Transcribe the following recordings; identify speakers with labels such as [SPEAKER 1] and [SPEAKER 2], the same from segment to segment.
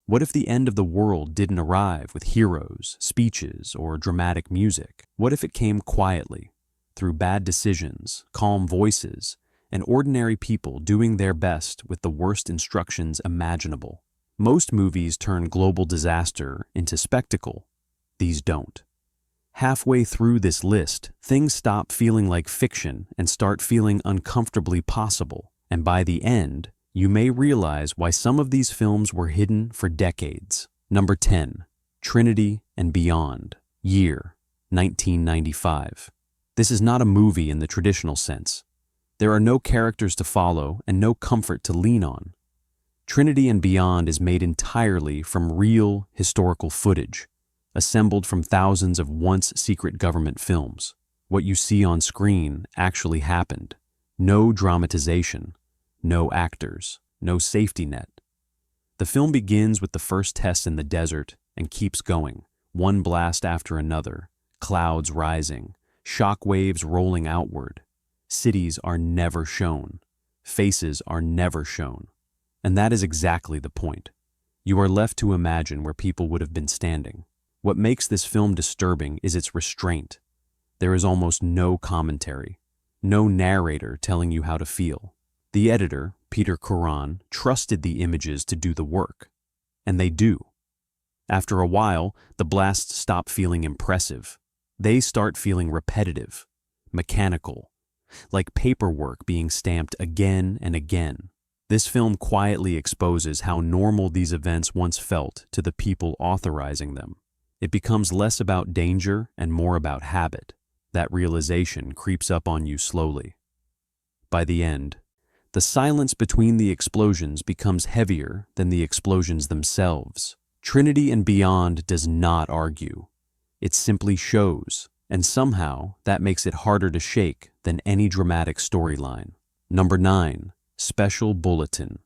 [SPEAKER 1] What if the end of the world didn't arrive with heroes, speeches, or dramatic music? What if it came quietly, through bad decisions, calm voices, and ordinary people doing their best with the worst instructions imaginable? Most movies turn global disaster into spectacle. These don't. Halfway through this list, things stop feeling like fiction and start feeling uncomfortably possible. And by the end, you may realize why some of these films were hidden for decades. Number 10. Trinity and Beyond. Year: 1995. This is not a movie in the traditional sense. There are no characters to follow and no comfort to lean on. Trinity and Beyond is made entirely from real, historical footage, assembled from thousands of once-secret government films. What you see on screen actually happened. No dramatization, no actors, no safety net. The film begins with the first test in the desert and keeps going, one blast after another, clouds rising, shock waves rolling outward. Cities are never shown. Faces are never shown. And that is exactly the point. You are left to imagine where people would have been standing. What makes this film disturbing is its restraint. There is almost no commentary, no narrator telling you how to feel. The editor, Peter Koran, trusted the images to do the work. And they do. After a while, the blasts stop feeling impressive. They start feeling repetitive, mechanical, like paperwork being stamped again and again. This film quietly exposes how normal these events once felt to the people authorizing them. It becomes less about danger and more about habit. That realization creeps up on you slowly. By the end, the silence between the explosions becomes heavier than the explosions themselves. Trinity and Beyond does not argue. It simply shows, and somehow that makes it harder to shake than any dramatic storyline. Number 9. Special Bulletin.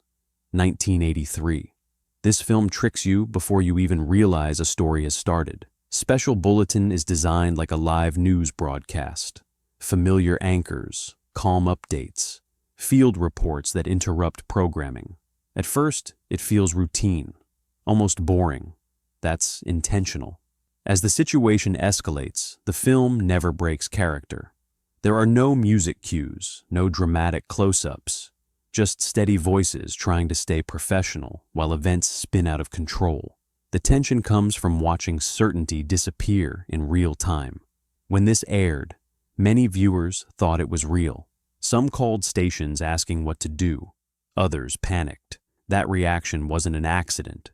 [SPEAKER 1] 1983. This film tricks you before you even realize a story has started. Special Bulletin is designed like a live news broadcast. Familiar anchors, calm updates, field reports that interrupt programming. At first, it feels routine, almost boring. That's intentional. As the situation escalates, the film never breaks character. There are no music cues, no dramatic close-ups, just steady voices trying to stay professional while events spin out of control. The tension comes from watching certainty disappear in real time. When this aired, many viewers thought it was real. Some called stations asking what to do. Others panicked. That reaction wasn't an accident.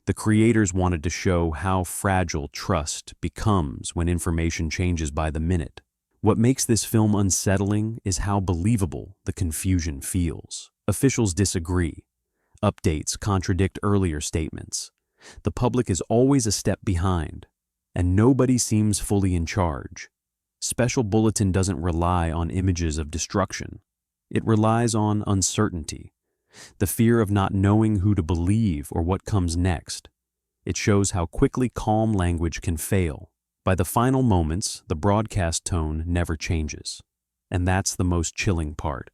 [SPEAKER 1] The creators wanted to show how fragile trust becomes when information changes by the minute. What makes this film unsettling is how believable the confusion feels. Officials disagree. Updates contradict earlier statements. The public is always a step behind, and nobody seems fully in charge. Special Bulletin doesn't rely on images of destruction. It relies on uncertainty, the fear of not knowing who to believe or what comes next. It shows how quickly calm language can fail. By the final moments, the broadcast tone never changes. And that's the most chilling part.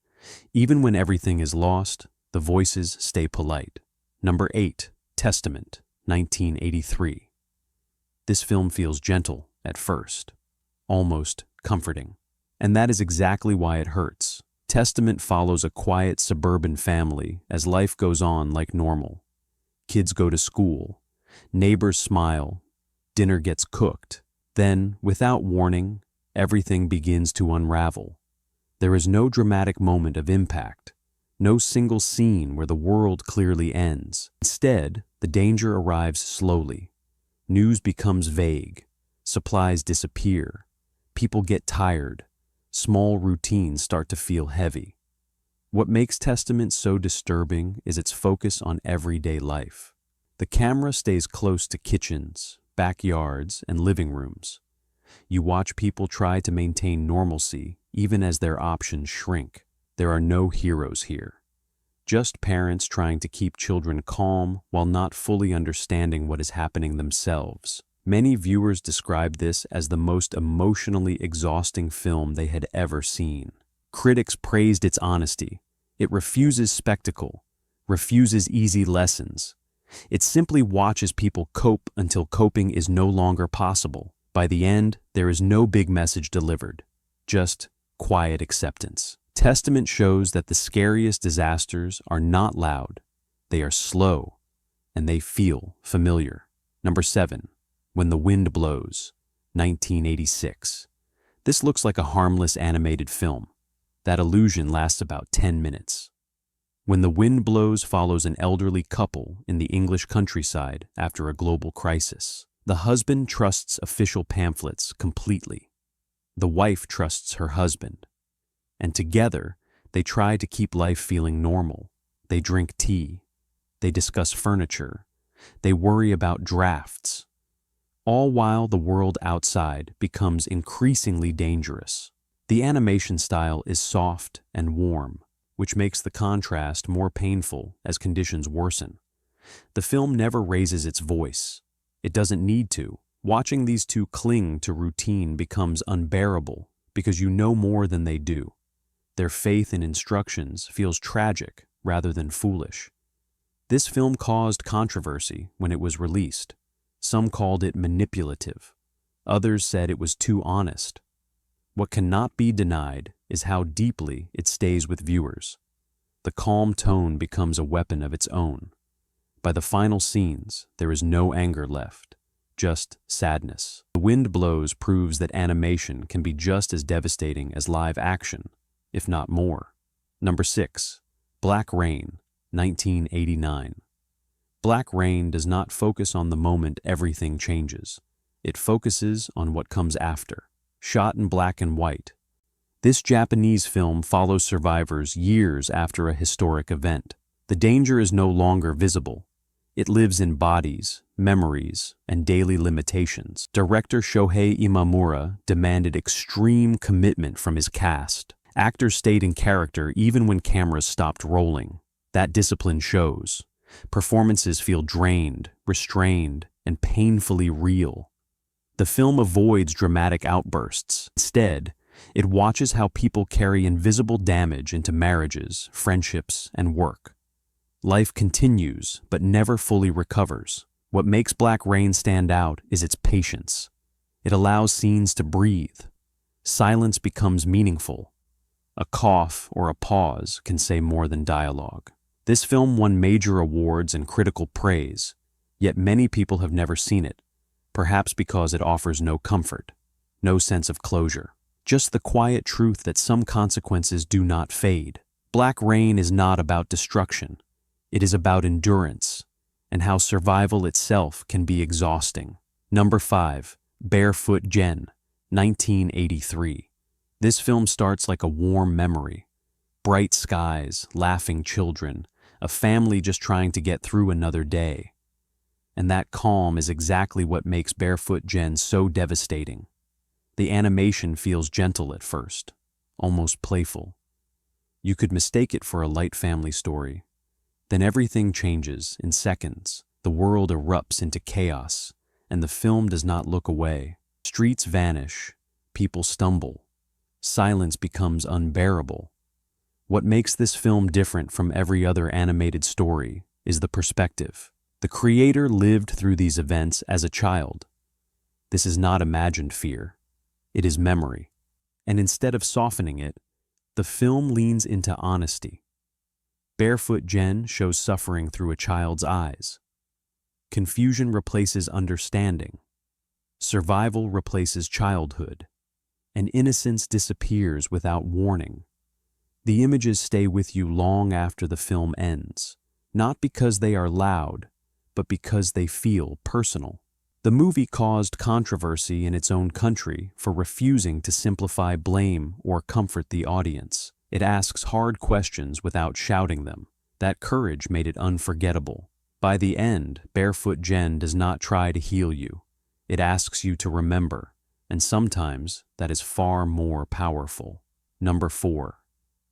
[SPEAKER 1] Even when everything is lost, the voices stay polite. Number 8. Testament, 1983. This film feels gentle at first, almost comforting. And that is exactly why it hurts. Testament follows a quiet suburban family as life goes on like normal. Kids go to school, neighbors smile, dinner gets cooked. Then, without warning, everything begins to unravel. There is no dramatic moment of impact, no single scene where the world clearly ends. Instead, the danger arrives slowly. News becomes vague, supplies disappear, people get tired, small routines start to feel heavy. What makes Testament so disturbing is its focus on everyday life. The camera stays close to kitchens, backyards, and living rooms. You watch people try to maintain normalcy even as their options shrink. There are no heroes here. Just parents trying to keep children calm while not fully understanding what is happening themselves. Many viewers describe this as the most emotionally exhausting film they had ever seen. Critics praised its honesty. It refuses spectacle, refuses easy lessons, It simply watches people cope until coping is no longer possible. By the end, there is no big message delivered, just quiet acceptance. Testament shows that the scariest disasters are not loud, they are slow, and they feel familiar. Number 7, When the Wind Blows, 1986. This looks like a harmless animated film. That illusion lasts about 10 minutes. When the Wind Blows follows an elderly couple in the English countryside after a global crisis. The husband trusts official pamphlets completely. The wife trusts her husband. And together, they try to keep life feeling normal. They drink tea. They discuss furniture. They worry about drafts. All while the world outside becomes increasingly dangerous. The animation style is soft and warm, which makes the contrast more painful as conditions worsen. The film never raises its voice. It doesn't need to. Watching these two cling to routine becomes unbearable because you know more than they do. Their faith in instructions feels tragic rather than foolish. This film caused controversy when it was released. Some called it manipulative. Others said it was too honest. What cannot be denied is how deeply it stays with viewers. The calm tone becomes a weapon of its own. By the final scenes, there is no anger left, just sadness. The Wind Blows proves that animation can be just as devastating as live action, if not more. Number 6, Black Rain, 1989. Black Rain does not focus on the moment everything changes. It focuses on what comes after. Shot in black and white, this Japanese film follows survivors years after a historic event. The danger is no longer visible. It lives in bodies, memories, and daily limitations. Director Shohei Imamura demanded extreme commitment from his cast. Actors stayed in character even when cameras stopped rolling. That discipline shows. Performances feel drained, restrained, and painfully real. The film avoids dramatic outbursts. Instead, it watches how people carry invisible damage into marriages, friendships, and work. Life continues, but never fully recovers. What makes Black Rain stand out is its patience. It allows scenes to breathe. Silence becomes meaningful. A cough or a pause can say more than dialogue. This film won major awards and critical praise, yet many people have never seen it. Perhaps because it offers no comfort, no sense of closure, just the quiet truth that some consequences do not fade. Black Rain is not about destruction. It is about endurance and how survival itself can be exhausting. Number 5, Barefoot Gen, 1983. This film starts like a warm memory. Bright skies, laughing children, a family just trying to get through another day. And that calm is exactly what makes Barefoot Gen so devastating. The animation feels gentle at first, almost playful. You could mistake it for a light family story. Then everything changes in seconds. The world erupts into chaos, and the film does not look away. Streets vanish, people stumble. Silence becomes unbearable. What makes this film different from every other animated story is the perspective. The creator lived through these events as a child. This is not imagined fear. It is memory. And instead of softening it, the film leans into honesty. Barefoot Gen shows suffering through a child's eyes. Confusion replaces understanding. Survival replaces childhood. And innocence disappears without warning. The images stay with you long after the film ends, not because they are loud, but because they feel personal. The movie caused controversy in its own country for refusing to simplify blame or comfort the audience. It asks hard questions without shouting them. That courage made it unforgettable. By the end, Barefoot Gen does not try to heal you. It asks you to remember, and sometimes that is far more powerful. Number 4,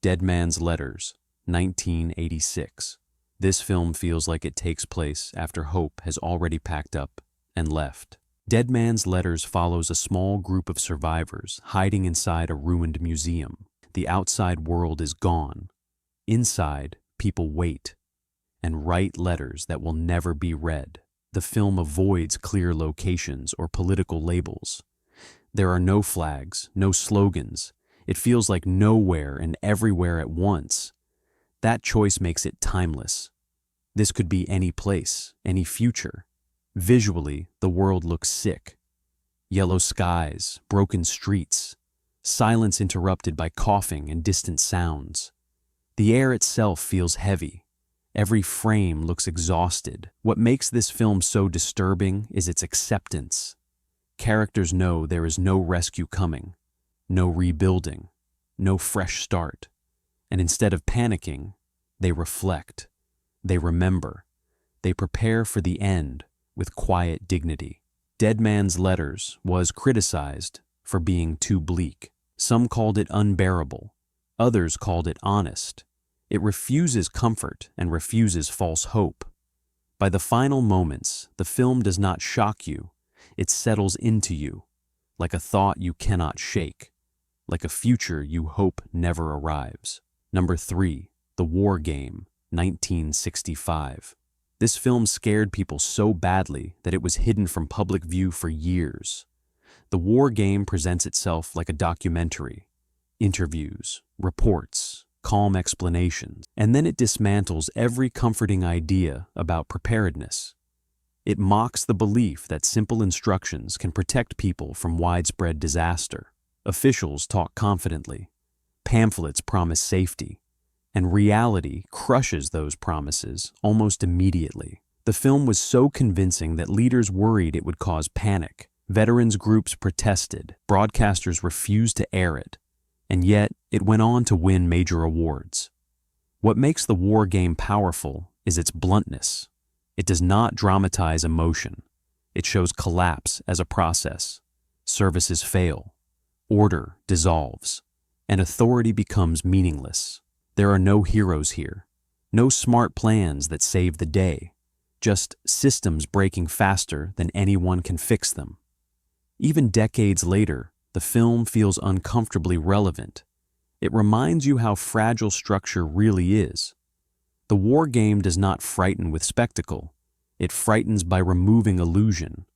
[SPEAKER 1] Dead Man's Letters, 1986. This film feels like it takes place after hope has already packed up and left. Dead Man's Letters follows a small group of survivors hiding inside a ruined museum. The outside world is gone. Inside, people wait. and write letters that will never be read. The film avoids clear locations or political labels. There are no flags, no slogans. It feels like nowhere and everywhere at once. That choice makes it timeless. This could be any place, any future. Visually, the world looks sick. Yellow skies, broken streets, silence interrupted by coughing and distant sounds. The air itself feels heavy. Every frame looks exhausted. What makes this film so disturbing is its acceptance. Characters know there is no rescue coming, no rebuilding, no fresh start. And instead of panicking, they reflect, they remember, they prepare for the end with quiet dignity. Dead Man's Letters was criticized for being too bleak. Some called it unbearable. Others called it honest. It refuses comfort and refuses false hope. By the final moments, the film does not shock you. It settles into you, like a thought you cannot shake, like a future you hope never arrives. Number 3, The War Game, 1965. This film scared people so badly that it was hidden from public view for years. The War Game presents itself like a documentary. Interviews, reports, calm explanations, and then it dismantles every comforting idea about preparedness. It mocks the belief that simple instructions can protect people from widespread disaster. Officials talk confidently. Pamphlets promise safety. And reality crushes those promises almost immediately. The film was so convincing that leaders worried it would cause panic. Veterans groups protested. Broadcasters refused to air it. And yet, it went on to win major awards. What makes The War Game powerful is its bluntness. It does not dramatize emotion. It shows collapse as a process. Services fail. Order dissolves. And authority becomes meaningless. There are no heroes here. No smart plans that save the day. Just systems breaking faster than anyone can fix them. Even decades later, the film feels uncomfortably relevant. It reminds you how fragile structure really is. The War Game does not frighten with spectacle. It frightens by removing illusion.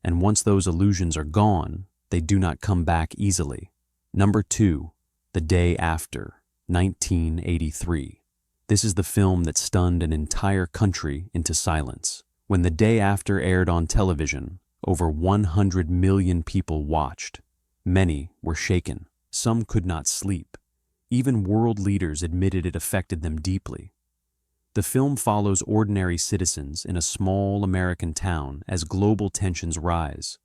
[SPEAKER 1] And once those illusions are gone, they do not come back easily. Number 2, The Day After, 1983. This is the film that stunned an entire country into silence. When The Day After aired on television, over 100 million people watched. Many were shaken. Some could not sleep. Even world leaders admitted it affected them deeply. The film follows ordinary citizens in a small American town as global tensions rise.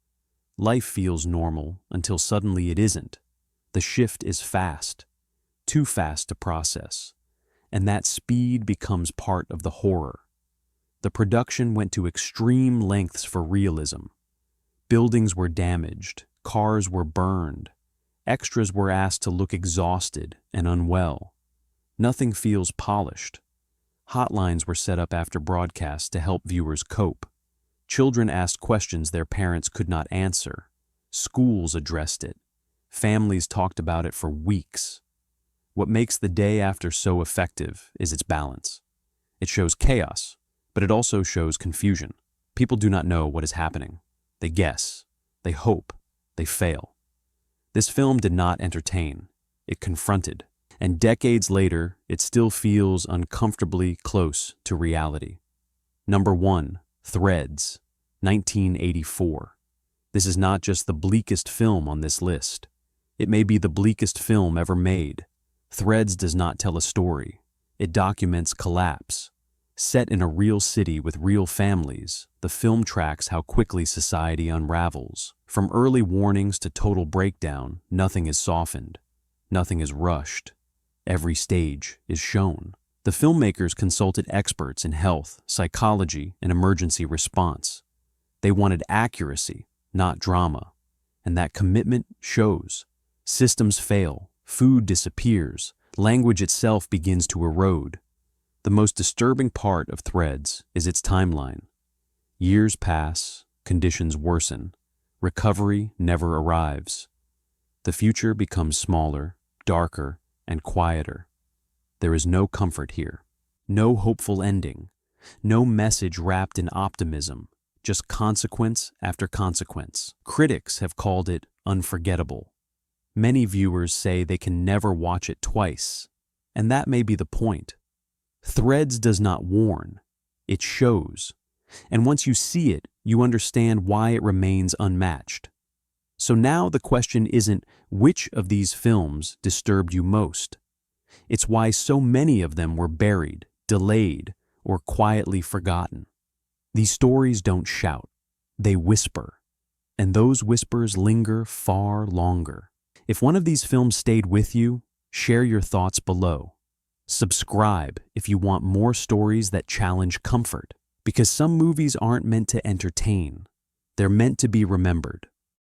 [SPEAKER 1] Life feels normal until suddenly it isn't. The shift is fast, too fast to process, and that speed becomes part of the horror. The production went to extreme lengths for realism. Buildings were damaged, cars were burned, extras were asked to look exhausted and unwell. Nothing feels polished. Hotlines were set up after broadcasts to help viewers cope. Children asked questions their parents could not answer. Schools addressed it. Families talked about it for weeks. What makes The Day After so effective is its balance. It shows chaos, but it also shows confusion. People do not know what is happening. They guess, they hope, they fail. This film did not entertain. It confronted. And decades later, it still feels uncomfortably close to reality. Number 1, Threads, 1984. This is not just the bleakest film on this list. It may be the bleakest film ever made. Threads does not tell a story. It documents collapse. Set in a real city with real families, the film tracks how quickly society unravels. From early warnings to total breakdown, nothing is softened. Nothing is rushed. Every stage is shown. The filmmakers consulted experts in health, psychology, and emergency response. They wanted accuracy, not drama. And that commitment shows. Systems fail, food disappears, language itself begins to erode. The most disturbing part of Threads is its timeline. Years pass, conditions worsen, recovery never arrives. The future becomes smaller, darker, and quieter. There is no comfort here, no hopeful ending, No message wrapped in optimism, just consequence after consequence. Critics have called it unforgettable. Many viewers say they can never watch it twice, and that may be the point. Threads does not warn, it shows, and once you see it, you understand why it remains unmatched. So now the question isn't which of these films disturbed you most. It's why so many of them were buried, delayed, or quietly forgotten. These stories don't shout, they whisper, and those whispers linger far longer. If one of these films stayed with you, share your thoughts below. Subscribe if you want more stories that challenge comfort, because some movies aren't meant to entertain, they're meant to be remembered.